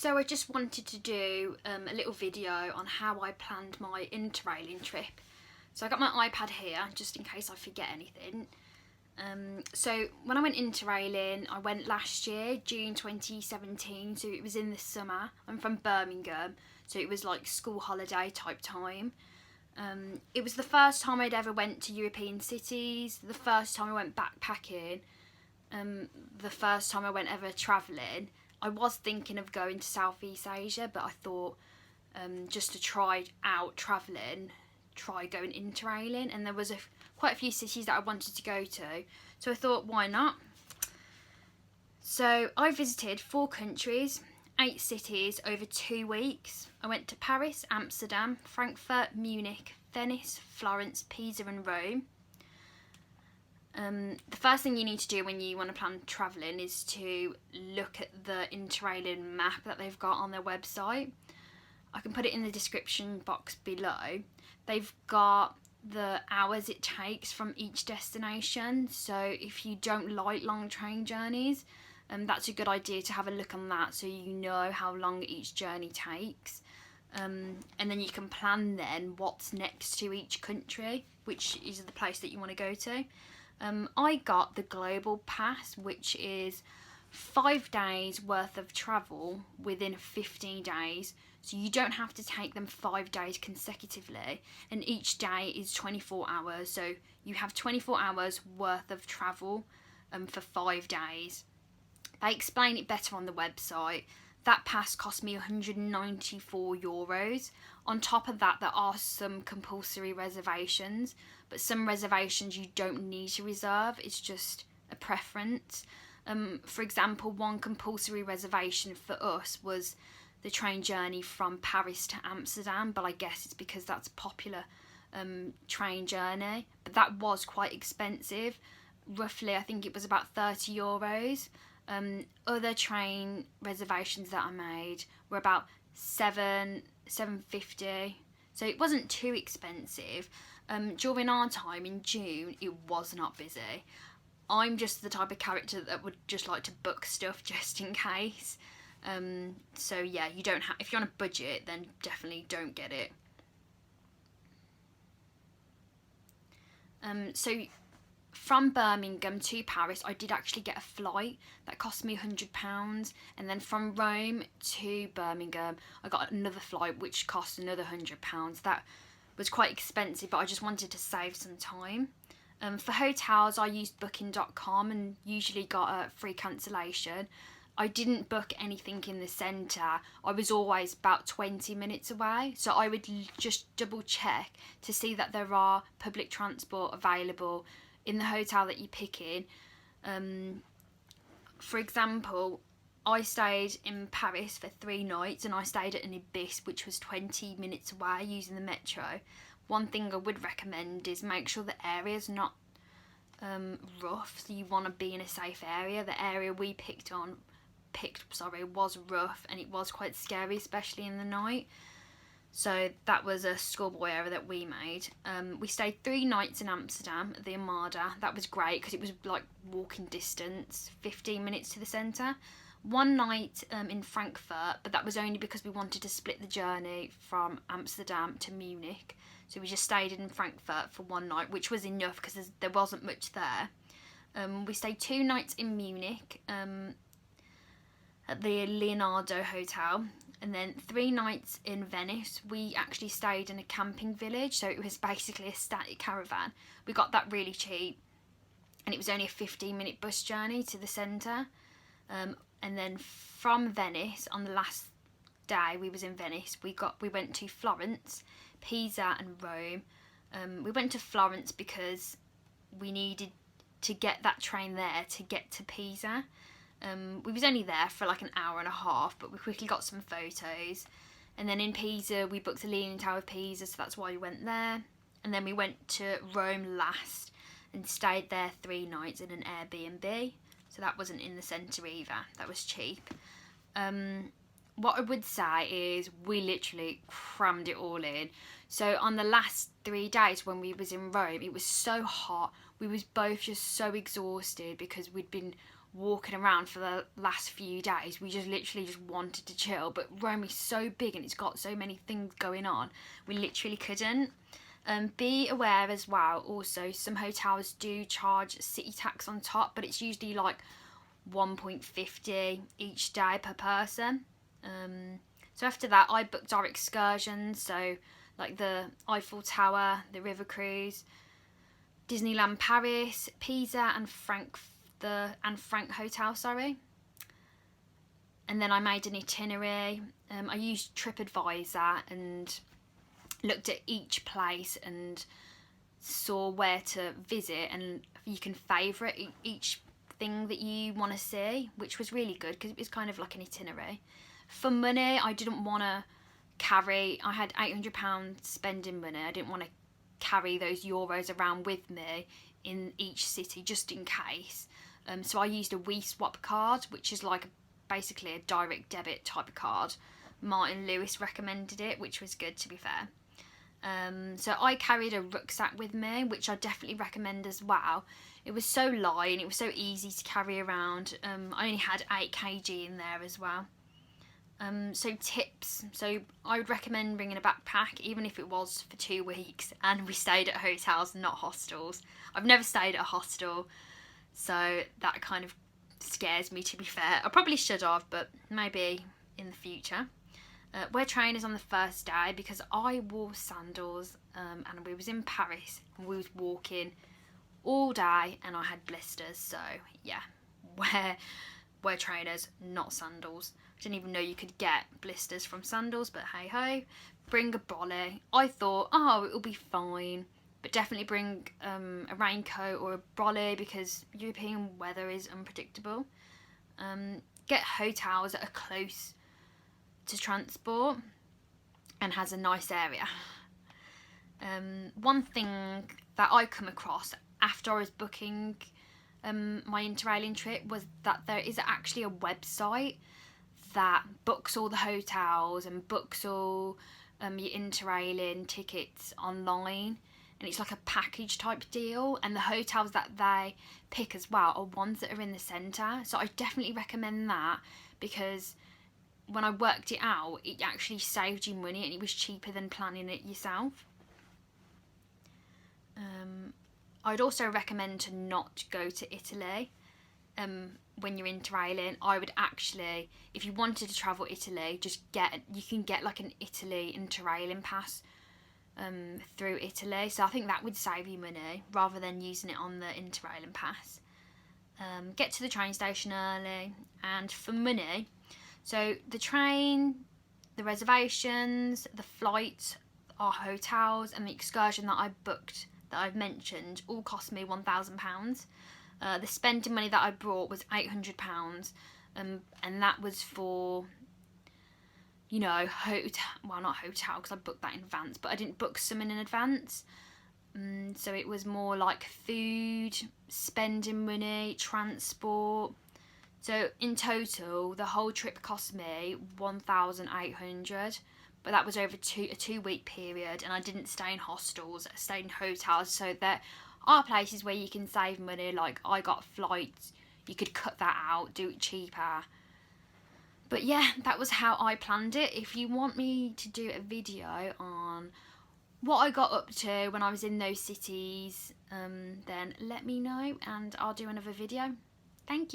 So I just wanted to do a little video on how I planned my Interrailing trip. So I got my iPad here just in case I forget anything. So when I went Interrailing, I went last year, June 2017, so it was in the summer. I'm from Birmingham, so it was like school holiday type time. It was the first time I'd ever went to European cities, the first time I went backpacking, the first time I went ever travelling. I was thinking of going to Southeast Asia, but I thought just to try out travelling, try going interrailing, and there was quite a few cities that I wanted to go to, so I thought, why not? So I visited 4 countries, 8 cities over 2 weeks. I went to Paris, Amsterdam, Frankfurt, Munich, Venice, Florence, Pisa and Rome. The first thing you need to do when you want to plan travelling is to look at the Interrailing map that they've got on their website. I can put it in the description box below. They've got the hours it takes from each destination, so if you don't like long train journeys, that's a good idea to have a look on that so you know how long each journey takes. And then you can plan then what's next to each country, which is the place that you want to go to. I got the Global Pass, which is 5 days worth of travel within 15 days. So you don't have to take them 5 days consecutively, and each day is 24 hours. So you have 24 hours worth of travel for 5 days. They explain it better on the website. That pass cost me €194. On top of that, there are some compulsory reservations, but some reservations you don't need to reserve. It's just a preference. For example, one compulsory reservation for us was the train journey from Paris to Amsterdam, but I guess it's because that's a popular train journey. But that was quite expensive. Roughly, I think it was about €30. Other train reservations that I made were about £7.50, so it wasn't too expensive. During our time in June, it was not busy. I'm just the type of character that would just like to book stuff just in case. So yeah, you don't have, if you're on a budget, then definitely don't get it. So from Birmingham to Paris, I did actually get a flight that cost me £100, and then from Rome to Birmingham, I got another flight which cost another £100. That was quite expensive, but I just wanted to save some time. For hotels, I used booking.com and usually got a free cancellation. I didn't book anything in the centre. I was always about 20 minutes away, so I would just double check to see that there are public transport available in the hotel that you pick in. For example, I stayed in Paris for 3 nights and I stayed at an Ibis, which was 20 minutes away using the metro. One thing I would recommend is make sure the area's not rough, so you want to be in a safe area. The area we picked was rough, and it was quite scary, especially in the night. So that was a schoolboy error that we made. We stayed 3 nights in Amsterdam at the Armada. That was great because it was like walking distance, 15 minutes to the centre. 1 night in Frankfurt, but that was only because we wanted to split the journey from Amsterdam to Munich. So we just stayed in Frankfurt for 1 night, which was enough because there wasn't much there. We stayed 2 nights in Munich at the Leonardo hotel. And then 3 nights in Venice. We actually stayed in a camping village, so it was basically a static caravan. We got that really cheap, and it was only a 15-minute bus journey to the centre. And then from Venice, on the last day we was in Venice, we went to Florence, Pisa and Rome. We went to Florence because we needed to get that train there to get to Pisa. We was only there for like an hour and a half, but we quickly got some photos. And then in Pisa, we booked the Leaning Tower of Pisa, so that's why we went there. And then we went to Rome last and stayed there 3 nights in an Airbnb. So that wasn't in the centre either. That was cheap. What I would say is we literally crammed it all in. So on the last 3 days when we was in Rome, it was so hot. We was both just so exhausted because we'd been walking around for the last few days. We just literally just wanted to chill, but Rome is so big and it's got so many things going on, we literally couldn't. Be aware as well, also some hotels do charge city tax on top, but it's usually like 1.50 each day per person. So after that I booked our excursions, so like the Eiffel Tower, the river cruise, Disneyland Paris, Pisa and Frank Hotel, sorry. And then I made an itinerary. I used TripAdvisor and looked at each place and saw where to visit, and you can favourite each thing that you want to see, which was really good because it was kind of like an itinerary. For money, I didn't want to carry, I had £800 spending money. I didn't want to carry those euros around with me in each city just in case. So I used a WeSwap card, which is like basically a direct debit type of card. Martin Lewis recommended it, which was good, to be fair. So I carried a rucksack with me, which I definitely recommend as well. It was so light and it was so easy to carry around. I only had 8 kg in there as well. So tips, so I would recommend bringing a backpack, even if it was for 2 weeks, and we stayed at hotels, not hostels. I've never stayed at a hostel, so that kind of scares me, to be fair. I probably should have, but maybe in the future. Wear trainers on the first day because I wore sandals, and we was in Paris and we was walking all day and I had blisters, so yeah, wear trainers, not sandals. I didn't even know you could get blisters from sandals, but hey ho. Bring a brolly. I thought, oh, it'll be fine, but definitely bring a raincoat or a brolly because European weather is unpredictable. Get hotels that are close to transport and has a nice area. One thing that I come across after I was booking my Interrailing trip was that there is actually a website that books all the hotels and books all your Interrailing tickets online, and it's like a package type deal, and the hotels that they pick as well are ones that are in the centre, so I definitely recommend that because when I worked it out, it actually saved you money and it was cheaper than planning it yourself. I'd also recommend to not go to Italy when you're interrailing. I would actually, if you wanted to travel Italy, you can get like an Italy interrailing pass through Italy. So I think that would save you money rather than using it on the interrailing pass. Get to the train station early, and for money, so the train, the reservations, the flights, our hotels and the excursion that I booked that I've mentioned all cost me £1,000. The spending money that I brought was £800, and that was for, you know, not hotel because I booked that in advance, but I didn't book some in advance. So it was more like food, spending money, transport. So in total, the whole trip cost me £1,800, but that was over a 2-week period, and I didn't stay in hostels, I stayed in hotels. So there are places where you can save money, like I got flights, you could cut that out, do it cheaper. But yeah, that was how I planned it. If you want me to do a video on what I got up to when I was in those cities, then let me know and I'll do another video. Thank you.